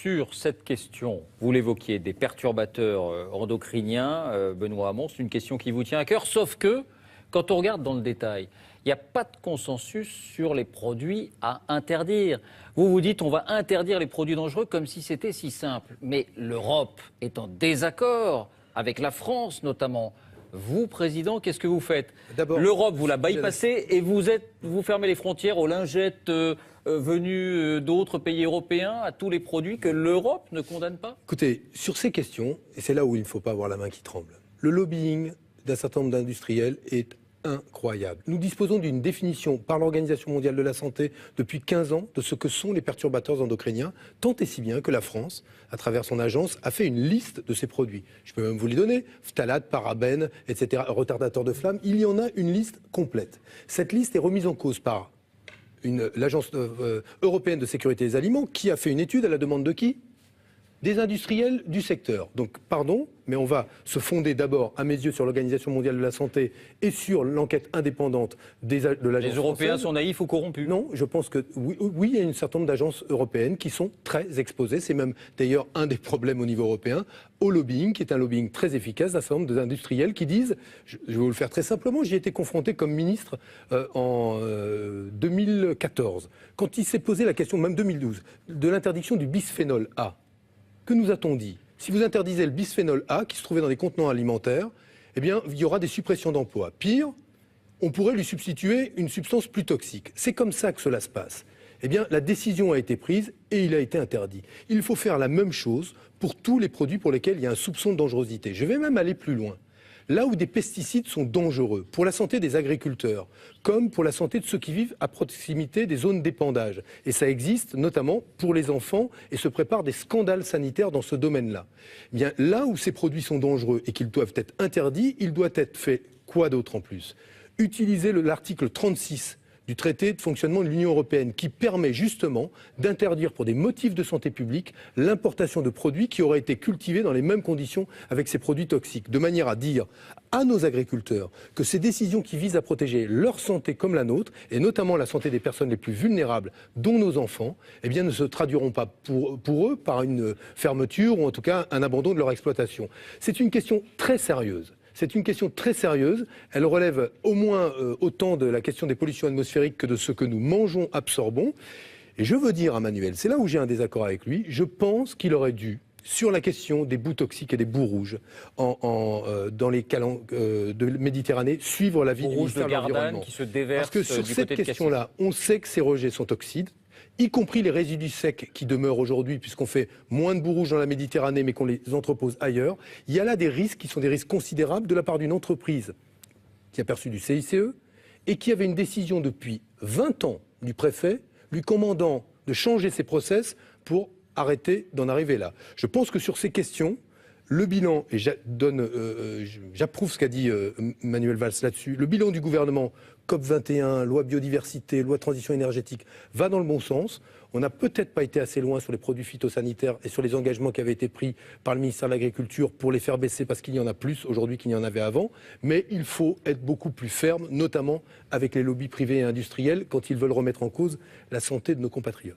sur cette question, vous l'évoquiez, des perturbateurs endocriniens, Benoît Hamon, c'est une question qui vous tient à cœur, sauf que, quand on regarde dans le détail, il n'y a pas de consensus sur les produits à interdire. Vous vous dites on va interdire les produits dangereux comme si c'était si simple. Mais l'Europe est en désaccord, avec la France notamment. Vous, Président, qu'est-ce que vous faites? L'Europe, vous la bypassez et vous fermez les frontières aux lingettes venues d'autres pays européens, à tous les produits que l'Europe ne condamne pas? Écoutez, sur ces questions, et c'est là où il ne faut pas avoir la main qui tremble, le lobbying d'un certain nombre d'industriels est incroyable. Nous disposons d'une définition par l'Organisation mondiale de la santé depuis 15 ans de ce que sont les perturbateurs endocriniens, tant et si bien que la France, à travers son agence, a fait une liste de ces produits. Je peux même vous les donner, phthalates, parabènes, etc., retardateurs de flamme, il y en a une liste complète. Cette liste est remise en cause par l'Agence européenne de sécurité des aliments, qui a fait une étude à la demande de qui? Des industriels du secteur. Donc, pardon, mais on va se fonder d'abord, à mes yeux, sur l'Organisation mondiale de la santé et sur l'enquête indépendante de l'agence. Les Européens française. sont naïfs ou corrompus? Non, je pense que oui, il y a un certain nombre d'agences européennes qui sont très exposées. C'est même d'ailleurs un des problèmes au niveau européen, au lobbying, qui est un lobbying très efficace d'un certain nombre d'industriels qui disent, je vais vous le faire très simplement, j'y ai été confronté comme ministre en 2014, quand il s'est posé la question, même 2012, de l'interdiction du bisphénol A. Que nous a-t-on dit? Si vous interdisez le bisphénol A, qui se trouvait dans les contenants alimentaires, eh bien, il y aura des suppressions d'emplois. Pire, on pourrait lui substituer une substance plus toxique. C'est comme ça que cela se passe. Eh bien, la décision a été prise et il a été interdit. Il faut faire la même chose pour tous les produits pour lesquels il y a un soupçon de dangerosité. Je vais même aller plus loin. Là où des pesticides sont dangereux pour la santé des agriculteurs, comme pour la santé de ceux qui vivent à proximité des zones d'épandage, et ça existe notamment pour les enfants, et se préparent des scandales sanitaires dans ce domaine-là. Eh bien, là où ces produits sont dangereux et qu'ils doivent être interdits, il doit être fait quoi d'autre en plus? Utiliser l'article 36 du traité de fonctionnement de l'Union européenne qui permet justement d'interdire pour des motifs de santé publique l'importation de produits qui auraient été cultivés dans les mêmes conditions avec ces produits toxiques, de manière à dire à nos agriculteurs que ces décisions qui visent à protéger leur santé comme la nôtre, et notamment la santé des personnes les plus vulnérables, dont nos enfants, eh bien, ne se traduiront pas pour eux par une fermeture ou en tout cas un abandon de leur exploitation. C'est une question très sérieuse. C'est une question très sérieuse. Elle relève au moins autant de la question des pollutions atmosphériques que de ce que nous mangeons, absorbons. Et je veux dire à Manuel, c'est là où j'ai un désaccord avec lui, je pense qu'il aurait dû, sur la question des boues toxiques et des boues rouges dans les calanques de Méditerranée, suivre l'avis du ministère de l'Environnement. Qui se déverse. Parce que sur cette question-là, on sait que ces rejets sont toxiques, y compris les résidus secs qui demeurent aujourd'hui, puisqu'on fait moins de boues rouges dans la Méditerranée, mais qu'on les entrepose ailleurs. Il y a là des risques qui sont des risques considérables de la part d'une entreprise qui a perçu du CICE et qui avait une décision depuis 20 ans du préfet lui commandant de changer ses process pour arrêter d'en arriver là. Je pense que sur ces questions, le bilan, et j'approuve ce qu'a dit Manuel Valls là-dessus, le bilan du gouvernement, COP21, loi biodiversité, loi transition énergétique, va dans le bon sens. On n'a peut-être pas été assez loin sur les produits phytosanitaires et sur les engagements qui avaient été pris par le ministère de l'Agriculture pour les faire baisser parce qu'il y en a plus aujourd'hui qu'il n'y en avait avant. Mais il faut être beaucoup plus ferme, notamment avec les lobbies privés et industriels, quand ils veulent remettre en cause la santé de nos compatriotes.